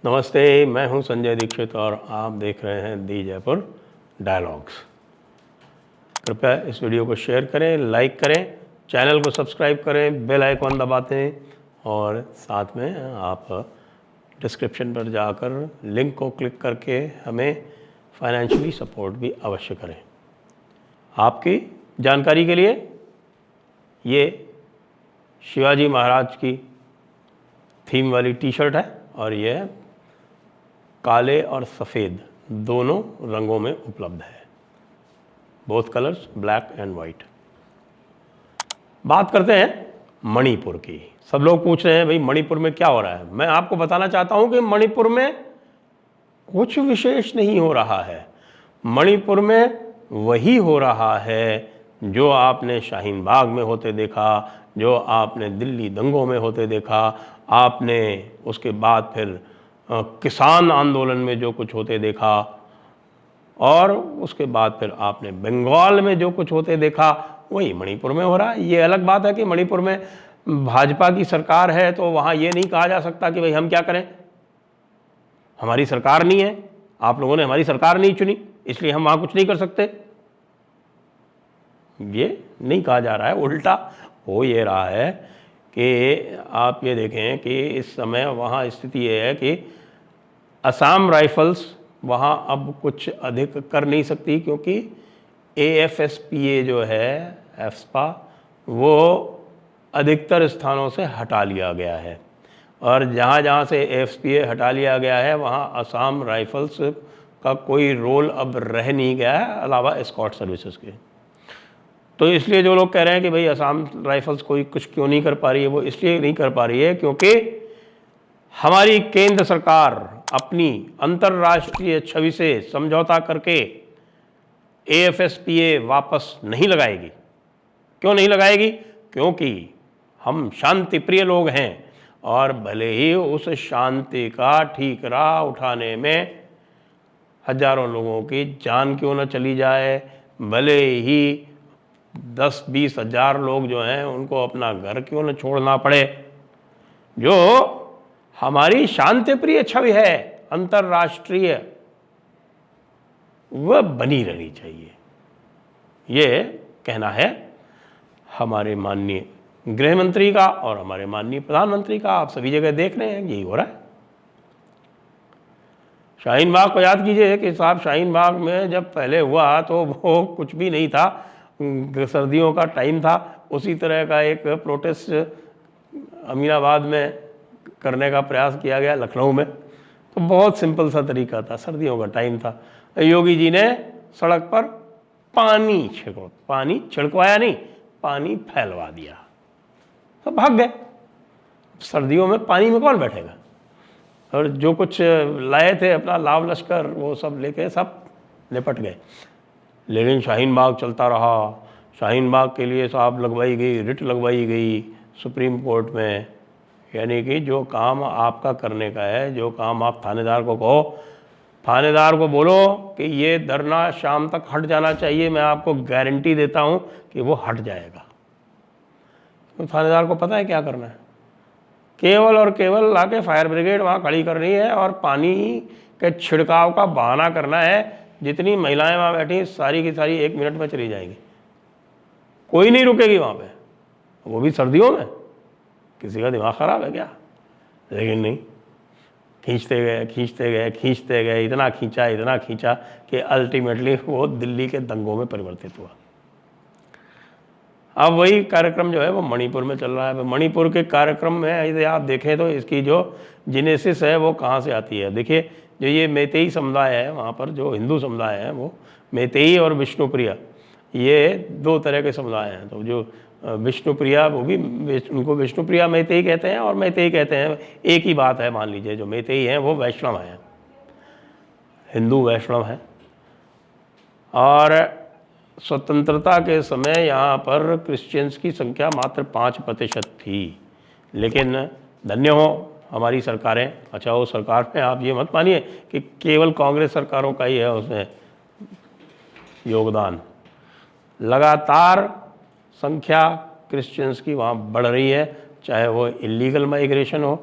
नमस्ते, मैं हूं संजय दीक्षित और आप देख रहे हैं दी जयपुर डायलॉग्स। कृपया इस वीडियो को शेयर करें, लाइक करें, चैनल को सब्सक्राइब करें, बेल आइकॉन दबाते और साथ में आप डिस्क्रिप्शन पर जाकर लिंक को क्लिक करके हमें फाइनेंशियली सपोर्ट भी अवश्य करें। आपकी जानकारी के लिए ये शिवाजी महाराज की थीम वाली टी शर्ट है और ये काले और सफ़ेद दोनों रंगों में उपलब्ध है, both colours black and white. बात करते हैं मणिपुर की। सब लोग पूछ रहे हैं भाई मणिपुर में क्या हो रहा है। मैं आपको बताना चाहता हूं कि मणिपुर में कुछ विशेष नहीं हो रहा है। मणिपुर में वही हो रहा है जो आपने शाहीन बाग में होते देखा, जो आपने दिल्ली दंगों में होते देखा, आपने उसके बाद फिर किसान आंदोलन में जो कुछ होते देखा और उसके बाद फिर आपने बंगाल में जो कुछ होते देखा, वही मणिपुर में हो रहा है। ये अलग बात है कि मणिपुर में भाजपा की सरकार है तो वहाँ ये नहीं कहा जा सकता कि भाई हम क्या करें, हमारी सरकार नहीं है, आप लोगों ने हमारी सरकार नहीं चुनी इसलिए हम वहाँ कुछ नहीं कर सकते। ये नहीं कहा जा रहा है, उल्टा हो ये रहा है कि आप ये देखें कि इस समय वहाँ स्थिति ये है कि असम राइफल्स वहाँ अब कुछ अधिक कर नहीं सकती क्योंकि AFSPA जो है एफ्सपा वो अधिकतर स्थानों से हटा लिया गया है और जहाँ जहाँ से AFSPA हटा लिया गया है वहाँ असम राइफल्स का कोई रोल अब रह नहीं गया है अलावा एस्कॉर्ट सर्विसेज के। तो इसलिए जो लोग कह रहे हैं कि भाई असम राइफल्स कोई कुछ क्यों नहीं कर पा रही है, वो इसलिए नहीं कर पा रही है क्योंकि हमारी केंद्र सरकार अपनी अंतर्राष्ट्रीय छवि से समझौता करके AFSPA वापस नहीं लगाएगी। क्यों नहीं लगाएगी? क्योंकि हम शांति प्रिय लोग हैं और भले ही उस शांति का ठीकरा उठाने में हजारों लोगों की जान क्यों न चली जाए, भले ही 10-20 हज़ार लोग जो हैं उनको अपना घर क्यों न छोड़ना पड़े, जो हमारी शांति प्रिय छवि है अंतर्राष्ट्रीय वह बनी रहनी चाहिए। ये कहना है हमारे माननीय गृह मंत्री का और हमारे माननीय प्रधानमंत्री का। आप सभी जगह देख रहे हैं यही हो रहा है। शाहीन बाग को याद कीजिए कि साहब शाहीन बाग में जब पहले हुआ तो वो कुछ भी नहीं था, सर्दियों का टाइम था, उसी तरह का एक प्रोटेस्ट अमीनाबाद में करने का प्रयास किया गया लखनऊ में। तो बहुत सिंपल सा तरीका था, सर्दियों का टाइम था, योगी जी ने सड़क पर पानी छिड़कवाया नहीं, पानी फैलवा दिया, तो भाग गए। सर्दियों में पानी में कौन बैठेगा, और जो कुछ लाए थे अपना लाव लश्कर वो सब लेके सब निपट गए। लेकिन शाहीन बाग चलता रहा। शाहीन बाग के लिए साहब लगवाई गई, रिट लगवाई गई सुप्रीम कोर्ट में, यानी कि जो काम आपका करने का है, जो काम आप थानेदार को कहो, थानेदार को बोलो कि ये धरना शाम तक हट जाना चाहिए, मैं आपको गारंटी देता हूँ कि वो हट जाएगा। तो थानेदार को पता है क्या करना है, केवल और केवल लाके फायर ब्रिगेड वहाँ खड़ी करनी है और पानी के छिड़काव का बहाना करना है। जितनी महिलाएं वहाँ बैठी सारी की सारी 1 मिनट में चली जाएंगी, कोई नहीं रुकेगी वहाँ पे, वो भी सर्दियों में। किसी का दिमाग ख़राब है क्या? लेकिन नहीं, खींचते गए, इतना खींचा कि अल्टीमेटली वो दिल्ली के दंगों में परिवर्तित हुआ। अब वही कार्यक्रम जो है वो मणिपुर में चल रहा है। मणिपुर के कार्यक्रम में यदि आप देखें तो इसकी जो जेनेसिस है वो कहाँ से आती है। देखिए, जो ये मैतेई समुदाय है वहाँ पर, जो हिंदू समुदाय है वो मैतेई और विष्णुप्रिया, ये 2 तरह के समुदाय हैं। तो जो विष्णुप्रिया वो भी, उनको विष्णुप्रिया मैतेई कहते हैं और मैतेई कहते हैं, एक ही बात है। मान लीजिए जो मैतेई हैं वो वैष्णव हैं, हिंदू वैष्णव हैं। और स्वतंत्रता के समय यहाँ पर क्रिश्चियंस की संख्या मात्र 5% थी। लेकिन धन्य हो हमारी सरकारें। अच्छा, वो सरकार में आप ये मत मानिए कि केवल कांग्रेस सरकारों का ही है उसमें योगदान। लगातार संख्या क्रिश्चियंस की वहाँ बढ़ रही है, चाहे वो इलीगल माइग्रेशन हो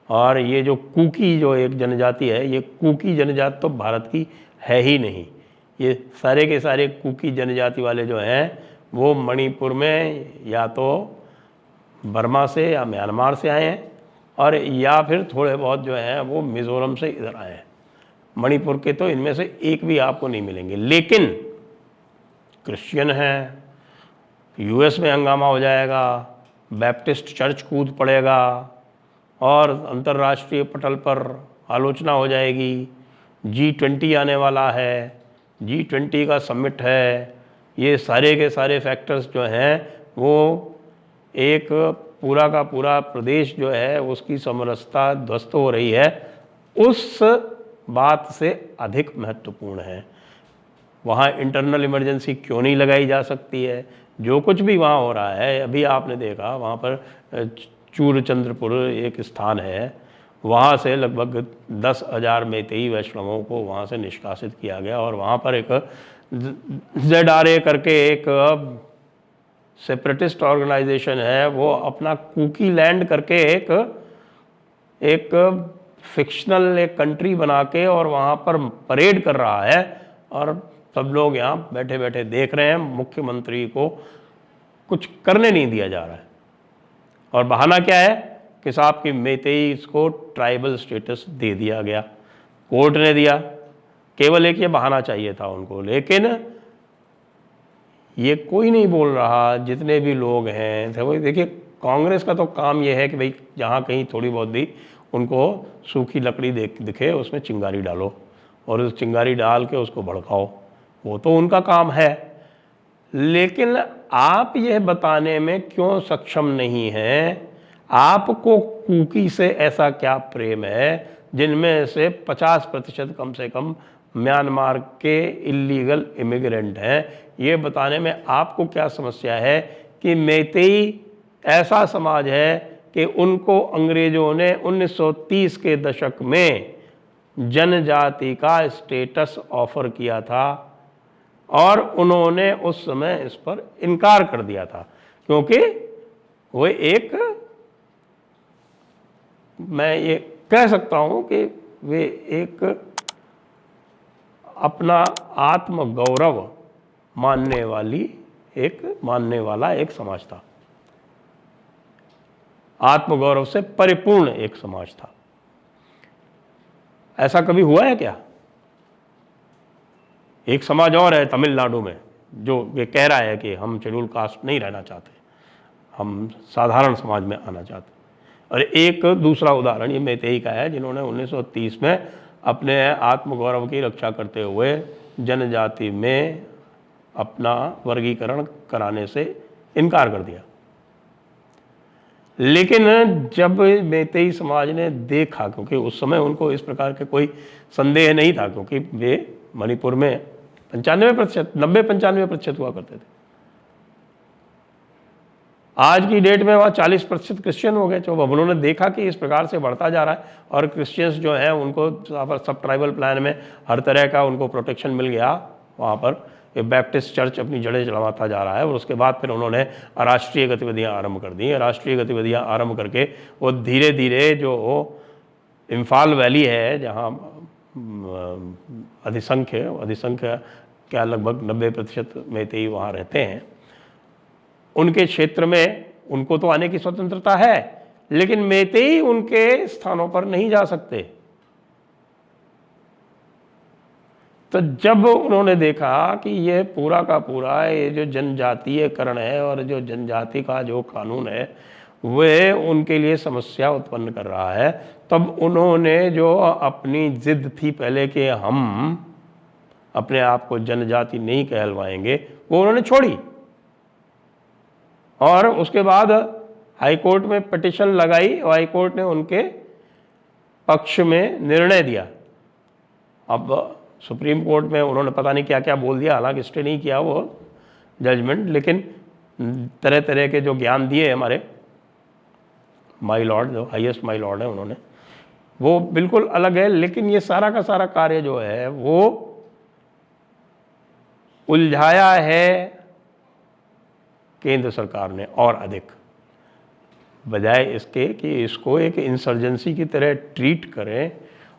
और ये जो कुकी जो एक जनजाति है, ये कुकी जनजाति तो भारत की है ही नहीं। ये सारे के सारे कुकी जनजाति वाले जो हैं वो मणिपुर में या तो बर्मा से या म्यांमार से आए हैं, और या फिर थोड़े बहुत जो हैं वो मिज़ोरम से इधर आए हैं। मणिपुर के तो इनमें से एक भी आपको नहीं मिलेंगे। लेकिन क्रिश्चियन हैं, यूएस में हंगामा हो जाएगा, बैप्टिस्ट चर्च कूद पड़ेगा और अंतर्राष्ट्रीय पटल पर आलोचना हो जाएगी। G20 आने वाला है, G20 का समिट है। ये सारे के सारे फैक्टर्स जो हैं वो एक पूरा का पूरा प्रदेश जो है उसकी समरसता ध्वस्त हो रही है, उस बात से अधिक महत्वपूर्ण है। वहाँ इंटरनल इमरजेंसी क्यों नहीं लगाई जा सकती है? जो कुछ भी वहाँ हो रहा है, अभी आपने देखा वहाँ पर चूरचंद्रपुर एक स्थान है, वहाँ से लगभग 10,000 मैतेई वैष्णवों को वहाँ से निष्कासित किया गया, और वहाँ पर एक ZRA करके एक सेपरेटिस्ट ऑर्गेनाइजेशन है, वो अपना कुकी लैंड करके एक फिक्शनल एक कंट्री बना के और वहाँ पर परेड कर रहा है, और सब लोग यहाँ बैठे बैठे देख रहे हैं। मुख्यमंत्री को कुछ करने नहीं दिया जा रहा है, और बहाना क्या है कि साहब की मैतेई को ट्राइबल स्टेटस दे दिया गया, कोर्ट ने दिया। केवल एक ये बहाना चाहिए था उनको, लेकिन ये कोई नहीं बोल रहा। जितने भी लोग हैं देखिए, कांग्रेस का तो काम ये है कि भाई जहाँ कहीं थोड़ी बहुत भी उनको सूखी लकड़ी दिखे उसमें चिंगारी डालो, और उस चिंगारी डाल के उसको भड़काओ, वो तो उनका काम है। लेकिन आप यह बताने में क्यों सक्षम नहीं हैं आपको कुकी से ऐसा क्या प्रेम है, जिनमें से 50% कम से कम म्यांमार के इलीगल इमिग्रेंट हैं? ये बताने में आपको क्या समस्या है कि मैतेई ऐसा समाज है कि उनको अंग्रेज़ों ने 1930 के दशक में जनजाति का स्टेटस ऑफर किया था, और उन्होंने उस समय इस पर इनकार कर दिया था, क्योंकि वो एक, मैं ये कह सकता हूँ कि वे एक अपना आत्मगौरव मानने वाला एक समाज था, आत्मगौरव से परिपूर्ण एक समाज था। ऐसा कभी हुआ है क्या? एक समाज और है तमिलनाडु में जो ये कह रहा है कि हम शेड्यूल कास्ट नहीं रहना चाहते, हम साधारण समाज में आना चाहते। और एक दूसरा उदाहरण ये मैतेई का है, जिन्होंने 1930 में अपने आत्मगौरव की रक्षा करते हुए जनजाति में अपना वर्गीकरण कराने से इनकार कर दिया। लेकिन जब मैतेई समाज ने देखा, क्योंकि उस समय उनको इस प्रकार के कोई संदेह नहीं था, क्योंकि वे मणिपुर में 95%, 90-95% हुआ करते थे। आज की डेट में वहाँ 40% क्रिश्चियन हो गए। तो अब उन्होंने देखा कि इस प्रकार से बढ़ता जा रहा है, और क्रिश्चियंस जो हैं उनको सब ट्राइबल प्लान में हर तरह का उनको प्रोटेक्शन मिल गया। वहाँ पर बैप्टिस्ट चर्च अपनी जड़ें चढ़ाता जा रहा है, और उसके बाद फिर उन्होंने राष्ट्रीय गतिविधियाँ आरंभ कर दी। राष्ट्रीय गतिविधियाँ आरंभ करके वो धीरे धीरे जो इम्फाल वैली है, जहाँ अधिसंख्य क्या लगभग 90% मैतेई वहाँ रहते हैं, उनके क्षेत्र में उनको तो आने की स्वतंत्रता है, लेकिन मैतेई उनके स्थानों पर नहीं जा सकते। तो जब उन्होंने देखा कि ये पूरा का पूरा ये जो जनजातीयकरण है और जो जनजाति का जो कानून है वह उनके लिए समस्या उत्पन्न कर रहा है, तब उन्होंने जो अपनी जिद थी पहले कि हम अपने आप को जनजाति नहीं कहलवाएंगे, वो उन्होंने छोड़ी। और उसके बाद हाई कोर्ट में पिटीशन लगाई, और हाई कोर्ट ने उनके पक्ष में निर्णय दिया। अब सुप्रीम कोर्ट में उन्होंने पता नहीं क्या क्या बोल दिया, हालांकि स्टे नहीं किया वो जजमेंट, लेकिन तरह तरह के जो ज्ञान दिए हमारे माई लॉर्ड, जो हाईएस्ट माई लॉर्ड है, उन्होंने वो बिल्कुल अलग है। लेकिन ये सारा का सारा कार्य जो है वो उलझाया है केंद्र सरकार ने और अधिक। बजाय इसके कि इसको एक इंसर्जेंसी की तरह ट्रीट करें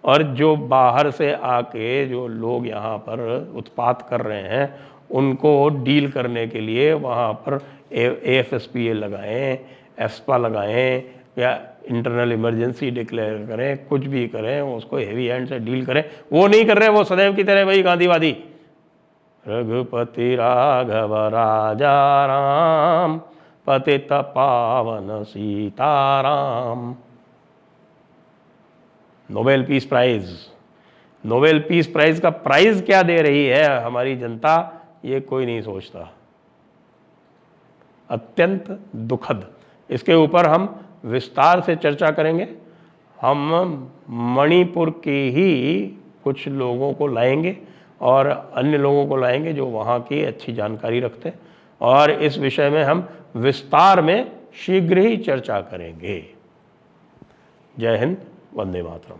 और जो बाहर से आके जो लोग यहाँ पर उत्पात कर रहे हैं उनको डील करने के लिए वहाँ पर AFSPA लगाएं, एस्पा लगाएं या इंटरनल इमरजेंसी डिक्लेयर करें, कुछ भी करें, उसको हेवी हैंड से डील करें। वो नहीं कर रहे, वो सदैव की तरह वही गांधीवादी रघुपति राघव राजा राम पतित पावन Sitaram. Nobel peace prize, Nobel peace prize का प्राइज क्या दे रही है हमारी जनता, ये कोई नहीं सोचता। अत्यंत दुखद। इसके ऊपर हम विस्तार से चर्चा करेंगे। हम मणिपुर के ही कुछ लोगों को लाएंगे और अन्य लोगों को लाएंगे जो वहाँ की अच्छी जानकारी रखते हैं, और इस विषय में हम विस्तार में शीघ्र ही चर्चा करेंगे। जय हिंद, वंदे मातरम।